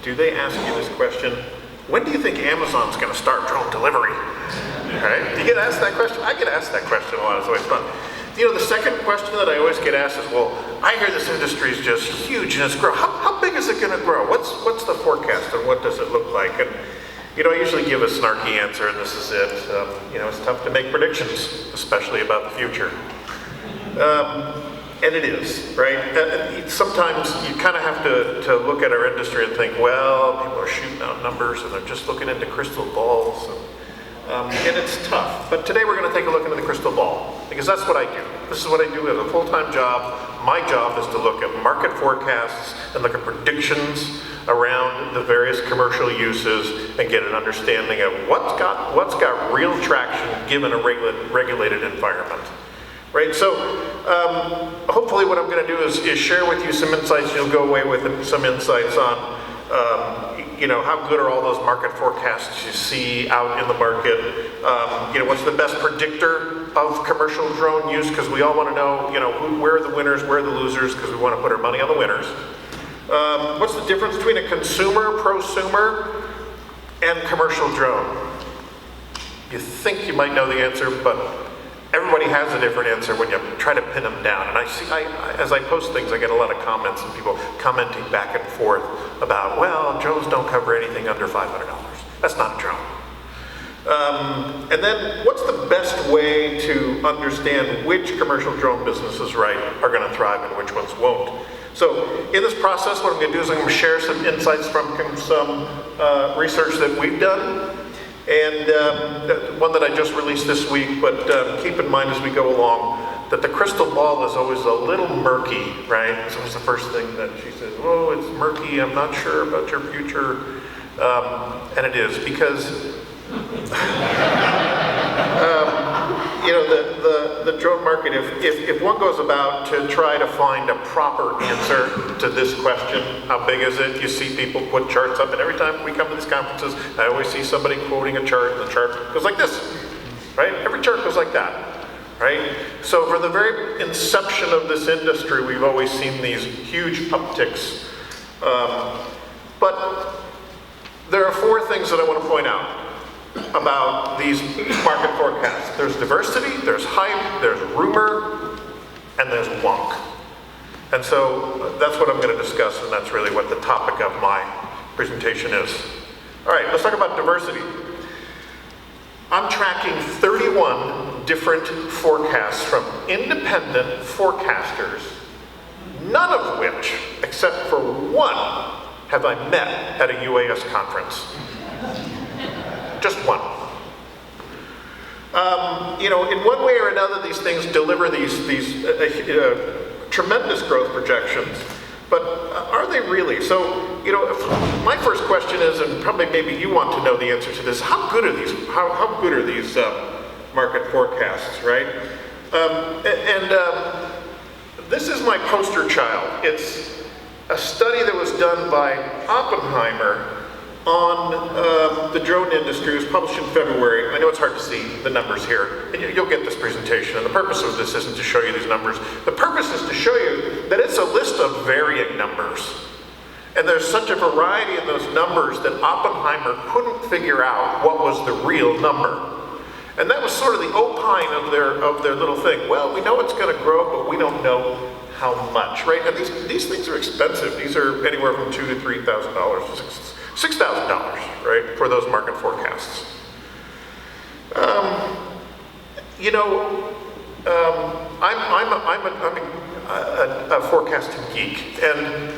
do they ask you this question? When do you think Amazon's going to start drone delivery? Right? Do you get asked that question? I get asked that question a lot. It's always fun. You know, the second question that I always get asked is, well, I hear this industry is just huge and it's growing. How big is it going to grow? What's the forecast and what does it look like? And you know, I usually give a snarky answer, and this is it. You know, it's tough to make predictions, especially about the future. And it is, right? Sometimes you kind of have to look at our industry and think, well, people are shooting out numbers and they're just looking into crystal balls. And it's tough. But today we're going to take a look into the crystal ball, because that's what I do. This is what I do as a full-time job. My job is to look at market forecasts and look at predictions around the various commercial uses and get an understanding of what's got real traction given a regulated environment. Right, so hopefully what I'm going to do is share with you some insights. You'll go away with some insights on, you know, how good are all those market forecasts you see out in the market. You know, what's the best predictor of commercial drone use? Because we all want to know, you know, where are the winners, where are the losers? Because we want to put our money on the winners. What's the difference between a consumer, prosumer, and commercial drone? You think you might know the answer, but everybody has a different answer when you try to pin them down. And as I post things, I get a lot of comments and people commenting back and forth about, well, drones don't cover anything under $500. That's not a drone. And then what's the best way to understand which commercial drone businesses, right, are going to thrive and which ones won't? So in this process, what I'm going to do is I'm going to share some insights from some research that we've done. And one that I just released this week, but keep in mind as we go along that the crystal ball is always a little murky, right? It's always the first thing that she says, oh, it's murky, I'm not sure about your future. And it is, because you know, the drone market, if one goes about to try to find a proper answer to this question, how big is it? You see people put charts up, and every time we come to these conferences, I always see somebody quoting a chart, and the chart goes like this, right? Every chart goes like that, right? So for the very inception of this industry, we've always seen these huge upticks. But there are four things that I want to point out about these market forecasts. There's diversity, there's hype, there's rumor, and there's wonk. And so that's what I'm going to discuss, and that's really what the topic of my presentation is. All right, let's talk about diversity. I'm tracking 31 different forecasts from independent forecasters, none of which, except for one, have I met at a UAS conference. Just one. You know, in one way or another, these things deliver these tremendous growth projections. But are they really? So, you know, my first question is, and probably maybe you want to know the answer to this: how good are these? How good are these market forecasts, right? This is my poster child. It's a study that was done by Oppenheimer on the drone industry. It was published in February. I know it's hard to see the numbers here, and you'll get this presentation, and the purpose of this isn't to show you these numbers. The purpose is to show you that it's a list of varying numbers. And there's such a variety in those numbers that Oppenheimer couldn't figure out what was the real number. And that was sort of the opine of their little thing. Well, we know it's going to grow, but we don't know how much, right? And these things are expensive. These are anywhere from $2,000 to $3,000. $6,000, right, for those market forecasts. You know, I'm a forecasting geek, and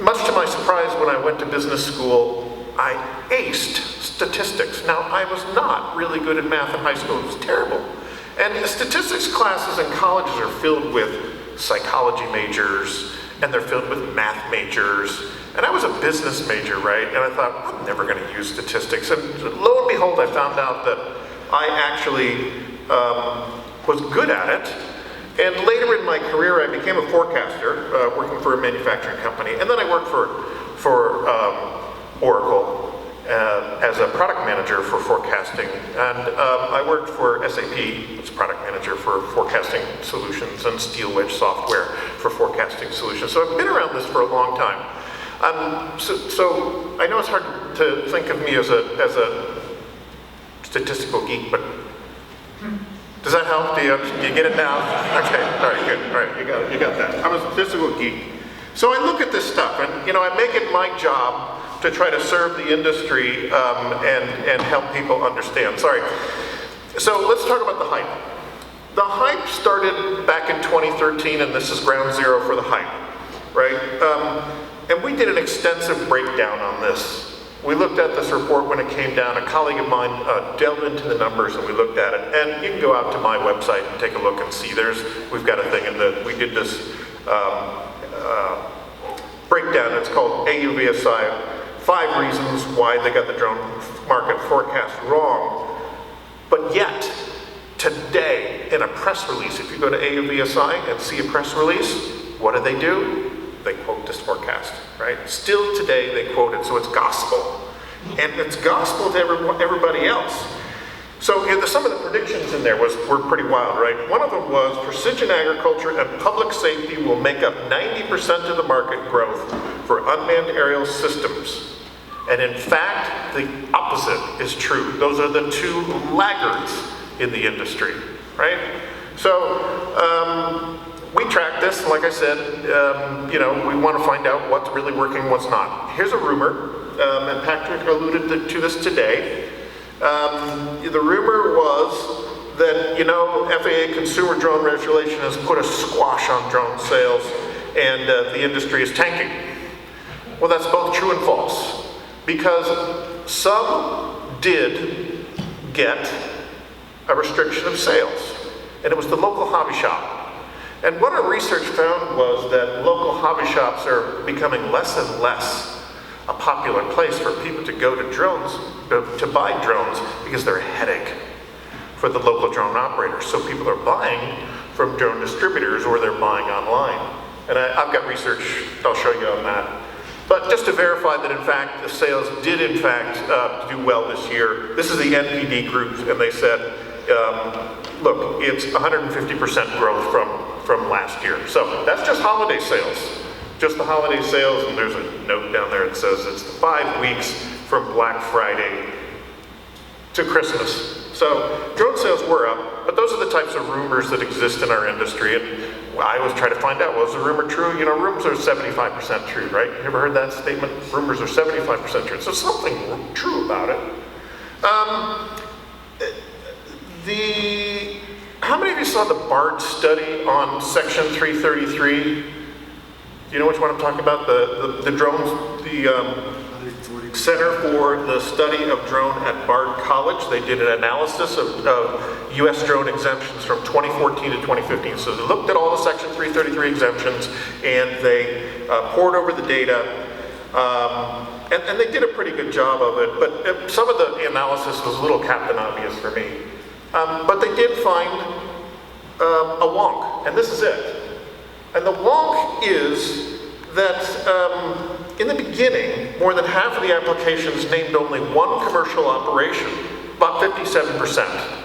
much to my surprise, when I went to business school, I aced statistics. Now, I was not really good at math in high school. It was terrible. And the statistics classes in colleges are filled with psychology majors, and they're filled with math majors. And I was a business major, right? And I thought, I'm never going to use statistics. And lo and behold, I found out that I actually was good at it. And later in my career, I became a forecaster, working for a manufacturing company. And then I worked for Oracle as a product manager for forecasting. And I worked for SAP as a product manager for forecasting solutions, and Steel Wedge software for forecasting solutions. So I've been around this for a long time. So I know it's hard to think of me as a statistical geek, but does that help? Do you get it now? Okay, all right, good. All right, you got that. I'm a statistical geek. So I look at this stuff, and I make it my job to try to serve the industry and help people understand. Sorry. So let's talk about the hype. The hype started back in 2013, and this is ground zero for the hype, right? And we did an extensive breakdown on this. We looked at this report when it came down. A colleague of mine delved into the numbers, and we looked at it. And you can go out to my website and take a look and see. We've got a thing in we did this breakdown. It's called AUVSI, 5 reasons why they got the drone market forecast wrong. But yet, today, in a press release, if you go to AUVSI and see a press release, what do? They quote this forecast, right? Still today, they quote it, so it's gospel. And it's gospel to everybody else. So some of the predictions in there were pretty wild, right? One of them was precision agriculture and public safety will make up 90% of the market growth for unmanned aerial systems. And in fact, the opposite is true. Those are the 2 laggards in the industry, right? So we track this, and like I said, we want to find out what's really working, what's not. Here's a rumor, and Patrick alluded to this today. The rumor was that, FAA consumer drone regulation has put a squash on drone sales, and the industry is tanking. Well, that's both true and false, because some did get a restriction of sales, and it was the local hobby shop. And what our research found was that local hobby shops are becoming less and less a popular place for people to go to to buy drones, because they're a headache for the local drone operators. So people are buying from drone distributors, or they're buying online. And I've got research I'll show you on that. But just to verify that in fact the sales did in fact do well this year, this is the NPD group, and they said, look, it's 150% growth from last year. So that's just holiday sales. Just the holiday sales, and there's a note down there that says it's 5 weeks from Black Friday to Christmas. So drone sales were up, but those are the types of rumors that exist in our industry. And I always try to find out, was the rumor true? Rumors are 75% true, right? You ever heard that statement? Rumors are 75% true. So something true about it. How many of you saw the BARD study on Section 333? Do you know which one I'm talking about? The drones, the Center for the Study of Drone at Bard College. They did an analysis of U.S. drone exemptions from 2014 to 2015. So they looked at all the Section 333 exemptions, and they poured over the data, and they did a pretty good job of it, but some of the analysis was a little captain obvious for me. But they did find a wonk, and this is it. And the wonk is that in the beginning, more than half of the applications named only one commercial operation, about 57%.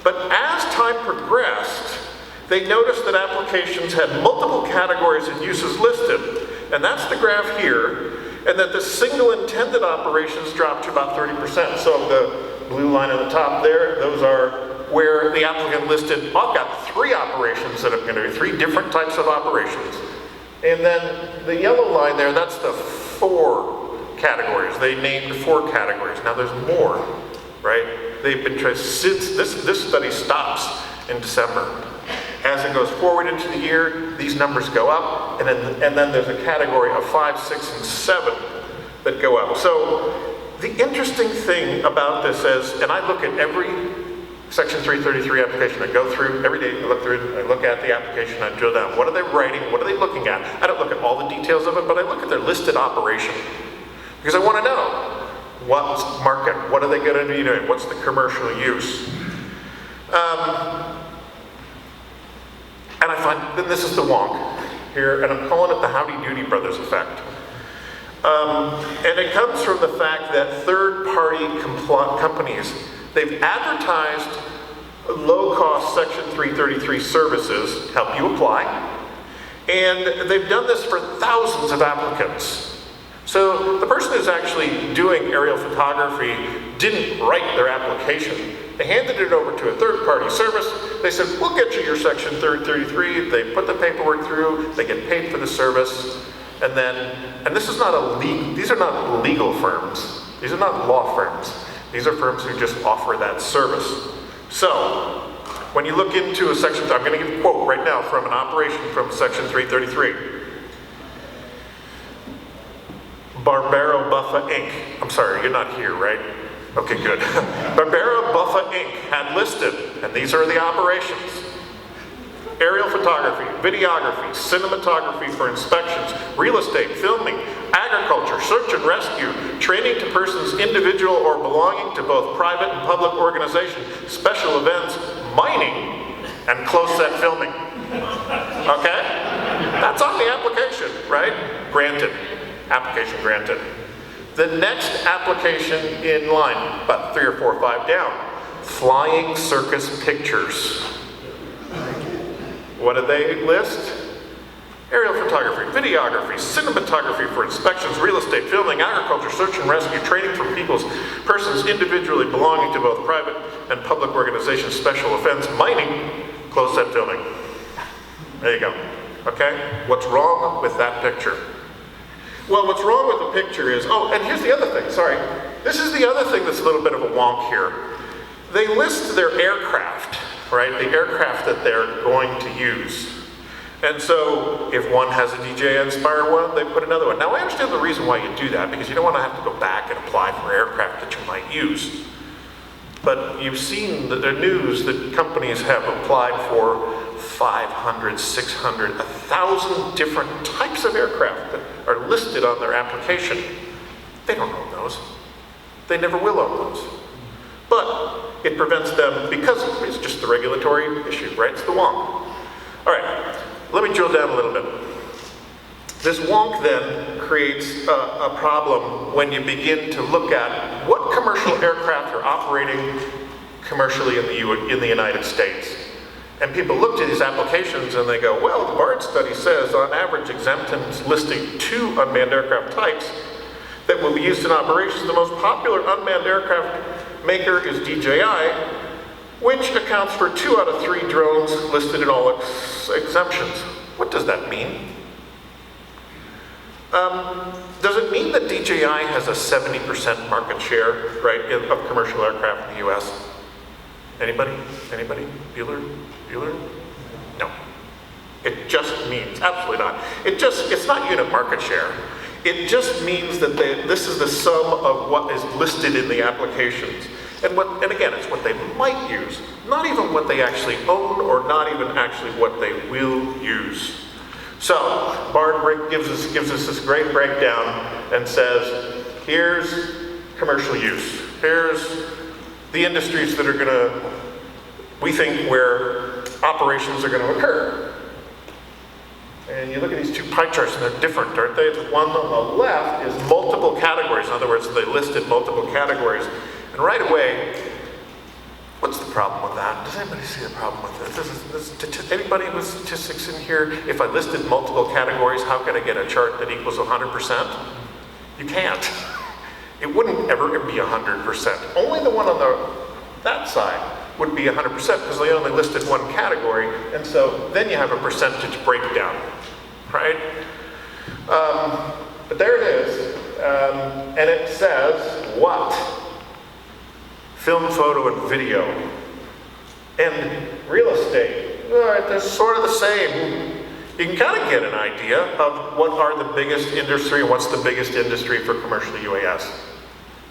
But as time progressed, they noticed that applications had multiple categories and uses listed, and that's the graph here, and that the single intended operations dropped to about 30%. So the blue line at the top there, those are where the applicant listed, I've got 3 operations that I'm going to do, 3 different types of operations. And then the yellow line there, that's the 4 categories. They named 4 categories. Now there's more, right? They've been trying, since this study stops in December. As it goes forward into the year, these numbers go up, and then there's a category of 5, 6, and 7 that go up. So the interesting thing about this is, and I look at every Section 333 application I go through, every day I look through it, I look at the application, I drill down, what are they writing, what are they looking at? I don't look at all the details of it, but I look at their listed operation. Because I want to know, what's market, what are they going to be doing, what's the commercial use? And I find, then this is the wonk here, and I'm calling it the Howdy Doody Brothers effect. And it comes from the fact that third-party companies, they've advertised low-cost Section 333 services, help you apply, and they've done this for thousands of applicants. So the person who's actually doing aerial photography didn't write their application. They handed it over to a third-party service. They said, we'll get you your section 33. They put the paperwork through, they get paid for the service, and this is not these are not legal firms. These are not law firms. These are firms who just offer that service. So, when you look into a section, I'm going to give a quote right now from an operation from section 333. Barbaro Buffa Inc. I'm sorry, you're not here, right? Okay, good. Barbaro Buffa Inc. had listed, and these are the operations: aerial photography, videography, cinematography for inspections, real estate, filming, agriculture, search and rescue, training to persons individual or belonging to both private and public organizations, special events, mining, and close-set filming. Okay? That's on the application, right? Granted. Application granted. The next application in line, about 3 or 4 or 5 down, flying circus pictures. What did they list? Aerial photography, videography, cinematography for inspections, real estate, filming, agriculture, search and rescue, training for persons individually belonging to both private and public organizations, special offense, mining, closed-set filming. There you go. Okay? What's wrong with that picture? Well, what's wrong with the picture is, and here's the other thing, sorry. This is the other thing that's a little bit of a wonk here. They list their aircraft, right? The aircraft that they're going to use. And so, if one has a DJI-inspired one, they put another one. Now, I understand the reason why you do that, because you don't want to have to go back and apply for aircraft that you might use. But you've seen the news that companies have applied for 500, 600, 1,000 different types of aircraft that are listed on their application. They don't own those. They never will own those. But it prevents them, because it's just the regulatory issue, right? It's the wonk. All right, let me drill down a little bit. This wonk then creates a problem when you begin to look at what commercial aircraft are operating commercially in the United States. And people looked at these applications and they go, well, the BARD study says on average exemptions listing 2 unmanned aircraft types that will be used in operations. The most popular unmanned aircraft maker is DJI, which accounts for 2 out of 3 drones listed in all exemptions. What does that mean? Does it mean that DJI has a 70% market share, right, of commercial aircraft in the US? Anybody? Anybody? Bueller? No. It just means, absolutely not. It's not unit market share. It just means that this is the sum of what is listed in the applications. And again, it's what they might use, not even what they actually own, or not even actually what they will use. So, BARD gives us this great breakdown and says, here's commercial use. Here's the industries that are we think where operations are going to occur. And you look at these 2 pie charts and they're different, aren't they? The one on the left is multiple categories. In other words, they listed multiple categories. And right away, what's the problem with that? Does anybody see the problem with it? Anybody with statistics in here? If I listed multiple categories, how can I get a chart that equals 100%? You can't. It wouldn't ever be 100%. Only the one on that side would be 100% because they only listed 1 category, and so then you have a percentage breakdown, right? But there it is, and it says what? Film, photo, and video. And real estate, all right, they're sort of the same. You can kind of get an idea of what are the biggest industry and what's the biggest industry for commercial UAS.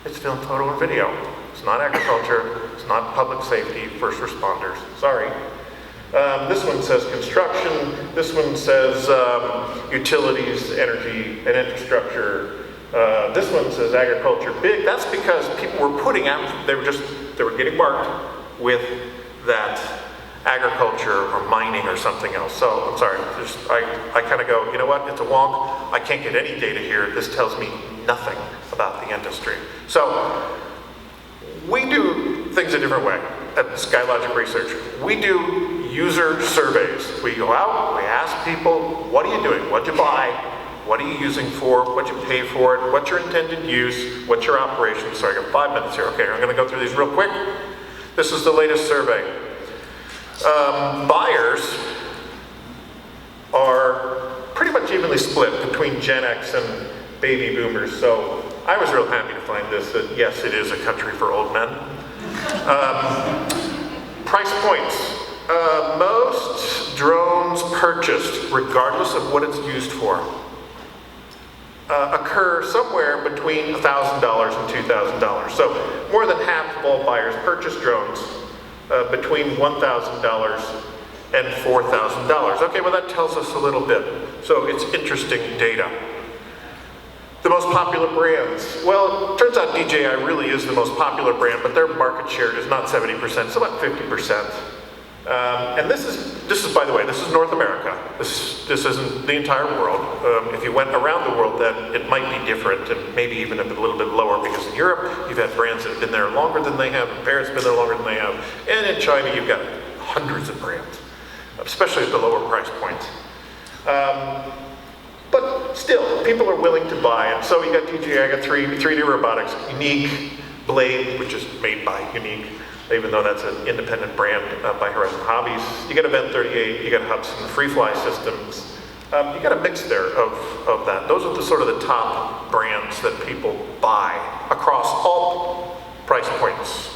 It's film, photo, and video. It's not agriculture, it's not public safety, first responders, sorry. This one says construction, this one says utilities, energy, and infrastructure. This one says agriculture, big. That's because people were putting out, they were getting marked with that agriculture or mining or something else. So, I'm sorry, I kind of go, you know what, it's a wonk. I can't get any data here. This tells me nothing about the industry. So, we do things a different way at Skylogic Research. We do user surveys. We go out, we ask people, what are you doing? What'd you buy? What are you using for? What you pay for it? What's your intended use? What's your operation? Sorry, I got 5 minutes here. Okay, I'm going to go through these real quick. This is the latest survey. Buyers are pretty much evenly split between Gen X and baby boomers. So I was real happy to find this, that yes, it is a country for old men. Price points. Most drones purchased, regardless of what it's used for, occur somewhere between $1,000 and $2,000. So more than half of all buyers purchase drones between $1,000 and $4,000. Okay, well that tells us a little bit. So it's interesting data. The most popular brands. Well, it turns out DJI really is the most popular brand, but their market share is not 70%, it's about 50%. And this is, by the way, this is North America. This isn't the entire world. If you went around the world, then it might be different, and maybe even a little bit lower, because in Europe, you've had brands that have been there longer than they have, Paris has been there longer than they have, and in China, you've got hundreds of brands, especially at the lower price points. But still, people are willing to buy it. So you got DJI, I got 3D Robotics, Unique, Blade, which is made by Unique, even though that's an independent brand by Horizon Hobbies. You got Event 38, you got Hudson, the Freefly Systems. You got a mix there of that. Those are the sort of the top brands that people buy across all price points.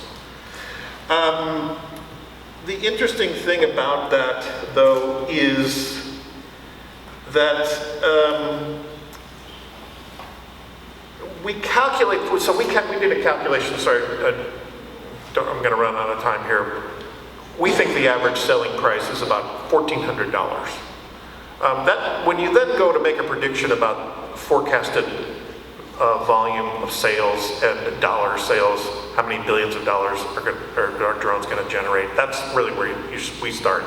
The interesting thing about that, though, is that we calculate, so we did a calculation, sorry, I'm going to run out of time here. We think the average selling price is about $1,400. When you then go to make a prediction about forecasted volume of sales and dollar sales, how many billions of dollars are our drones going to generate, that's really where we start.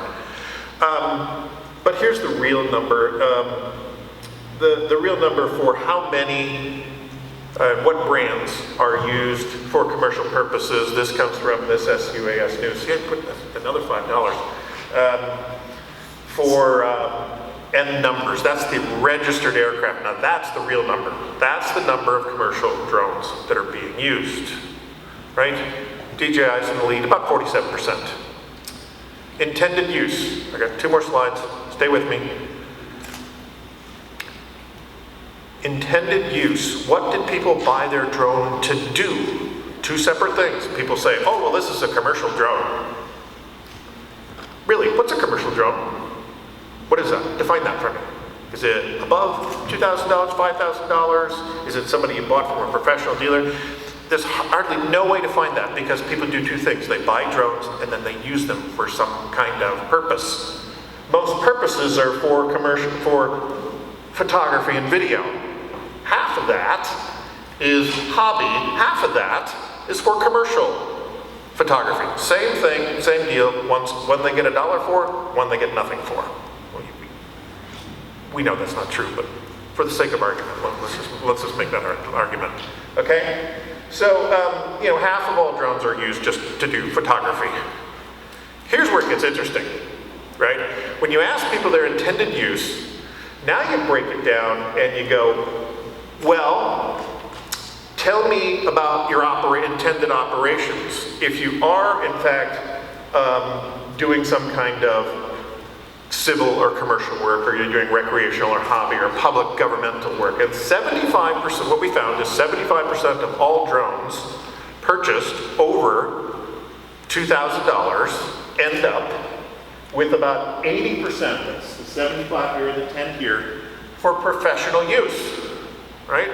But here's the real number. The real number for how many, what brands are used for commercial purposes. This comes from this SUAS News. See, I put another $5 for N numbers. That's the registered aircraft. Now that's the real number. That's the number of commercial drones that are being used, right? DJI is in the lead, about 47%. Intended use. I got 2 more slides. Stay with me. Intended use. What did people buy their drone to do? 2 separate things. People say, oh, well, this is a commercial drone. Really, what's a commercial drone? What is that? Define that for me. Is it above $2,000, $5,000? Is it somebody you bought from a professional dealer? There's hardly no way to find that, because people do 2 things. They buy drones and then they use them for some kind of purpose. Most purposes are for photography and video. Half of that is hobby, half of that is for commercial photography. Same thing, same deal. One they get $1 for, one they get nothing for. We know that's not true, but for the sake of argument, let's just make that argument. Okay? So, half of all drones are used just to do photography. Here's where it gets interesting, right? When you ask people their intended use, now you break it down and you go, well, tell me about your intended operations. If you are, in fact, doing some kind of civil or commercial work, or you're doing recreational or hobby or public governmental work, and 75%, what we found is 75% of all drones purchased over $2,000 end up with about 80%, that's the 75 here and the 10 here, for professional use, right?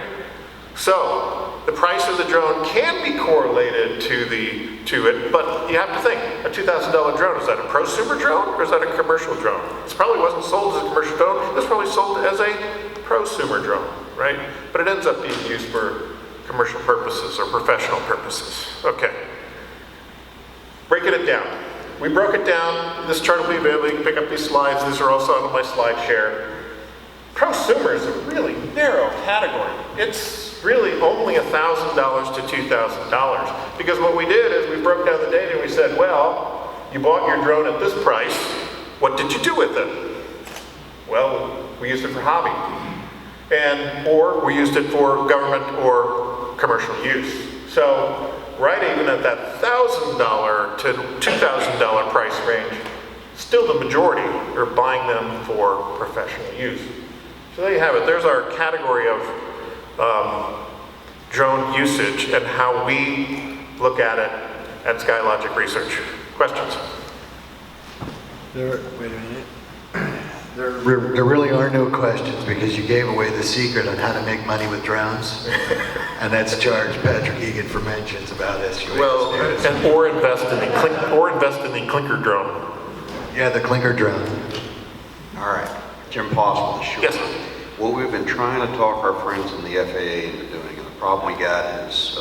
So the price of the drone can be correlated to it, but you have to think, a $2,000 drone, is that a prosumer drone or is that a commercial drone? This probably wasn't sold as a commercial drone, this probably sold as a prosumer drone, right? But it ends up being used for commercial purposes or professional purposes. Okay. Breaking it down. We broke it down. This chart will be available. You can pick up these slides. These are also on my slide share. Prosumer is a really narrow category. It's really only $1,000 to $2,000. Because what we did is we broke down the data and we said, well, you bought your drone at this price. What did you do with it? Well, we used it for hobby. or we used it for government or commercial use. So right even at that $1,000 to $2,000 price range, still the majority are buying them for professional use. So there you have it. There's our category of drone usage and how we look at it at SkyLogic Research. Questions? Wait a minute. There really are no questions because you gave away the secret on how to make money with drones, and that's charge Patrick Egan for mentions about SUAs. Well, or invest in the Clinker drone. Yeah, the Clinker drone. All right, Jim Possible, the short. Yes. What we've been trying to talk our friends in the FAA into doing, and the problem we got is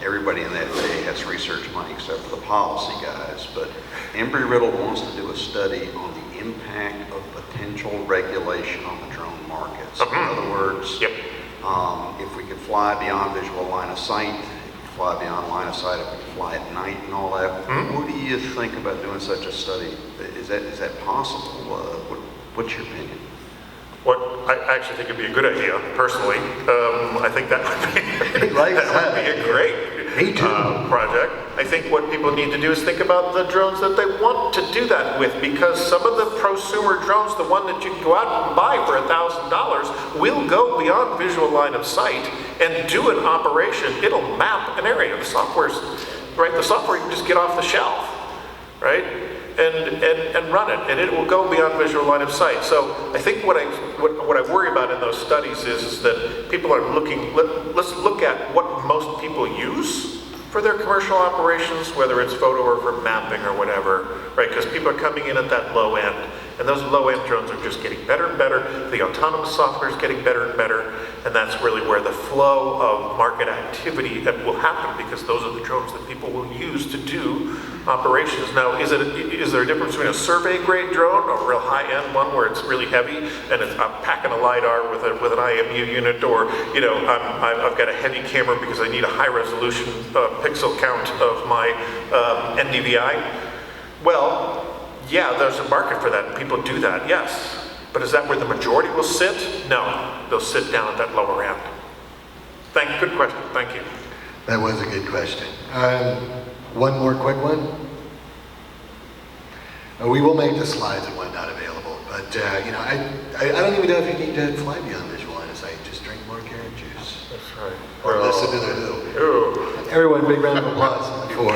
everybody in the FAA has research money except for the policy guys, but Embry-Riddle wants to do a study on the impact of potential regulation on the drone market. So in other words, if we could fly beyond visual line of sight, if we could fly beyond line of sight, if we could fly at night and all that, what do you think about doing such a study? Is that possible? What's your opinion? I actually think it'd be a good idea, personally. I think that would be a great project. I think what people need to do is think about the drones that they want to do that with, because some of the prosumer drones, the one that you can go out and buy for $1,000, will go beyond visual line of sight and do an operation. It'll map an area. The software's, right? The software you can just get off the shelf, right? And run it, and it will go beyond visual line of sight. So I think what I worry about in those studies is that people are looking, let's look at what most people use for their commercial operations, whether it's photo or for mapping or whatever, right? Because people are coming in at that low end, and those low-end drones are just getting better and better. The autonomous software is getting better and better, and that's really where the flow of market activity that will happen, because those are the drones that people will use to do operations. Now, is there a difference between a survey-grade drone, a real high-end one where it's really heavy and I'm packing a LiDAR with an IMU unit, or I've got a heavy camera because I need a high-resolution pixel count of my NDVI? Well, yeah, there's a market for that, and people do that, yes. But is that where the majority will sit? No, they'll sit down at that lower end. Good question, thank you. That was a good question. One more quick one. We will make the slides and whatnot available, but I don't even know if you need to fly beyond visual line of sight. Just drink more carrot juice. That's right. Or listen to the Everyone, big round of applause for